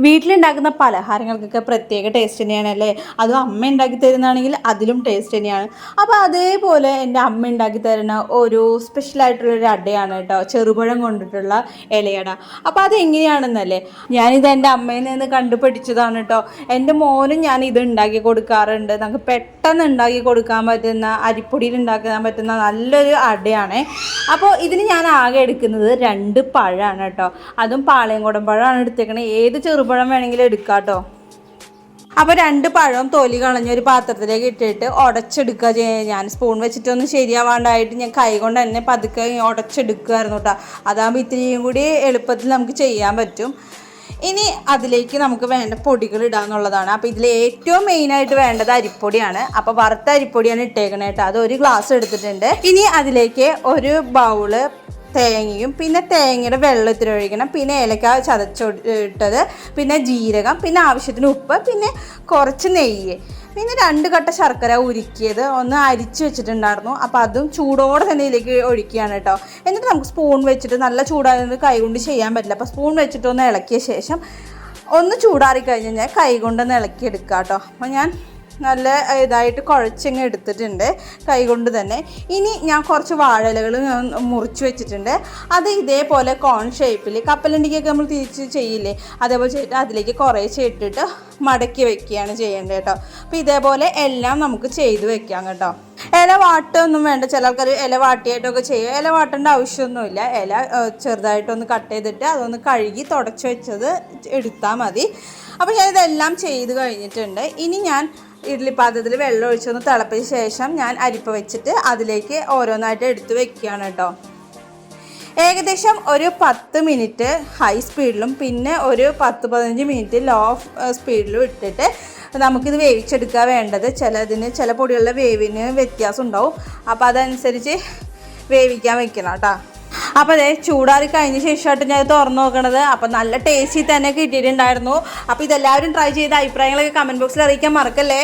വീട്ടിലുണ്ടാക്കുന്ന പലഹാരങ്ങൾക്കൊക്കെ പ്രത്യേക ടേസ്റ്റ് തന്നെയാണല്ലേ. അതും അമ്മ ഉണ്ടാക്കി തരുന്നതാണെങ്കിൽ അതിലും ടേസ്റ്റ് തന്നെയാണ്. അപ്പോൾ അതേപോലെ എൻ്റെ അമ്മ ഉണ്ടാക്കി തരുന്ന ഒരു സ്പെഷ്യലായിട്ടുള്ളൊരു അടയാണ് കേട്ടോ, ചെറുപഴം കൊണ്ടിട്ടുള്ള ഇലയട. അപ്പോൾ അതെങ്ങനെയാണെന്നല്ലേ, ഞാനിത് എൻ്റെ അമ്മയിൽ നിന്ന് കണ്ടുപിടിച്ചതാണ് കേട്ടോ. എൻ്റെ മോനും ഞാൻ ഇത് ഉണ്ടാക്കി കൊടുക്കാറുണ്ട്. നമുക്ക് പെട്ടെന്ന് ഉണ്ടാക്കി കൊടുക്കാൻ പറ്റുന്ന, അരിപ്പൊടിയിൽ ഉണ്ടാക്കാൻ പറ്റുന്ന നല്ലൊരു അടയാണ്. അപ്പോൾ ഇതിന് ഞാൻ ആകെ എടുക്കുന്നത് 2 പഴമാണ് കേട്ടോ. അതും പാളയംകുടം പഴമാണ് എടുത്തേക്കണേ. ഏത് ചെറുപഴം വേണമെങ്കിലും എടുക്കാം കേട്ടോ. അപ്പോൾ 2 പഴവും തൊലി കളഞ്ഞൊരു പാത്രത്തിലേക്ക് ഇട്ടിട്ട് ഉടച്ചെടുക്കുക ചെയ്യുക. ഞാൻ സ്പൂൺ വെച്ചിട്ടൊന്നും ശരിയാവാണ്ടായിട്ട് ഞാൻ കൈ കൊണ്ട് തന്നെ പതുക്കെ ഉടച്ചെടുക്കുമായിരുന്നു കേട്ടോ. അതാകുമ്പോൾ ഇത്തിരിയും കൂടി എളുപ്പത്തിൽ നമുക്ക് ചെയ്യാൻ പറ്റും. ഇനി അതിലേക്ക് നമുക്ക് വേണ്ട പൊടികൾ ഇടാന്നുള്ളതാണ്. അപ്പോൾ ഇതിൽ ഏറ്റവും മെയിനായിട്ട് വേണ്ടത് അരിപ്പൊടിയാണ്. അപ്പോൾ വറുത്ത അരിപ്പൊടിയാണ് ഇട്ടേക്കണേ കേട്ടോ. അത് 1 ഗ്ലാസ് എടുത്തിട്ടുണ്ട്. ഇനി അതിലേക്ക് 1 ബൗള് തേങ്ങയും, പിന്നെ തേങ്ങയുടെ വെള്ളത്തിൽ ഒഴിക്കണം, പിന്നെ ഏലക്ക ചതച്ചിട്ടത്, പിന്നെ ജീരകം, പിന്നെ ആവശ്യത്തിന് ഉപ്പ്, പിന്നെ കുറച്ച് നെയ്യ്, പിന്നെ 2 കട്ട ശർക്കര ഉരുക്കിയത് ഒന്ന് അരിച്ച് വെച്ചിട്ടുണ്ടായിരുന്നു. അപ്പോൾ അതും ചൂടോടെ തന്നെ ഇതിലേക്ക് ഒഴിക്കുകയാണ് കേട്ടോ. എന്നിട്ട് നമുക്ക് സ്പൂൺ വെച്ചിട്ട്, നല്ല ചൂടായത് കൈ കൊണ്ട് ചെയ്യാൻ പറ്റില്ല, അപ്പോൾ സ്പൂൺ വെച്ചിട്ടൊന്ന് ഇളക്കിയ ശേഷം ഒന്ന് ചൂടാറി കഴിഞ്ഞ് കഴിഞ്ഞാൽ കൈ കൊണ്ടൊന്ന് ഇളക്കിയെടുക്കുക കേട്ടോ. അപ്പോൾ ഞാൻ നല്ല ഇതായിട്ട് കുഴച്ചിങ്ങ് എടുത്തിട്ടുണ്ട് കൈ കൊണ്ട് തന്നെ. ഇനി ഞാൻ കുറച്ച് വാഴയിലകൾ മുറിച്ച് വെച്ചിട്ടുണ്ട്. അത് ഇതേപോലെ കോൺ ഷേപ്പിൽ, കപ്പലണ്ടിക്കൊക്കെ നമ്മൾ തിരിച്ച് ചെയ്യില്ലേ, അതേപോലെ ചെയ്തിട്ട് അതിലേക്ക് കുറേശ്ശെ ഇട്ടിട്ട് മടക്കി വെക്കുകയാണ് ചെയ്യേണ്ടത് കേട്ടോ. അപ്പോൾ ഇതേപോലെ എല്ലാം നമുക്ക് ചെയ്ത് വെക്കാം കേട്ടോ. ഇല വാട്ടൊന്നും വേണ്ട. ചില ആൾക്കാർ ഇല വാട്ടിയായിട്ടൊക്കെ ചെയ്യും. ഇല വാട്ടേണ്ട ആവശ്യമൊന്നുമില്ല. ഇല ചെറുതായിട്ടൊന്ന് കട്ട് ചെയ്തിട്ട് അതൊന്ന് കഴുകി തുടച്ച് വെച്ചത് എടുത്താൽ മതി. അപ്പോൾ ഞാനിതെല്ലാം ചെയ്ത് കഴിഞ്ഞിട്ടുണ്ട്. ഇനി ഞാൻ ഇഡ്ഡലി പാത്രത്തിൽ വെള്ളം ഒഴിച്ചൊന്ന് തിളപ്പിച്ച ശേഷം ഞാൻ അരിപ്പ വെച്ചിട്ട് അതിലേക്ക് ഓരോന്നായിട്ട് എടുത്ത് വെക്കുകയാണ് കേട്ടോ. ഏകദേശം ഒരു 10 മിനിറ്റ് ഹൈ സ്പീഡിലും പിന്നെ ഒരു 10-15 മിനിറ്റ് ലോ സ്പീഡിലും ഇട്ടിട്ട് നമുക്കിത് വേവിച്ചെടുക്കുക വേണ്ടത്. ചില പൊടികളുടെ വേവിന് വ്യത്യാസം ഉണ്ടാവും. അപ്പോൾ അതനുസരിച്ച് വേവിക്കാൻ വെക്കണം കേട്ടോ. അപ്പോൾ അതേ ചൂടാറി കഴിഞ്ഞ ശേഷമായിട്ട് ഞാൻ തുറന്ന് നോക്കണത്. അപ്പോൾ നല്ല ടേസ്റ്റി തന്നെ കിട്ടിയിട്ടുണ്ടായിരുന്നു. അപ്പോൾ ഇതെല്ലാവരും ട്രൈ ചെയ്ത അഭിപ്രായങ്ങളൊക്കെ കമൻറ്റ് ബോക്സിൽ അറിയിക്കാൻ മറക്കല്ലേ.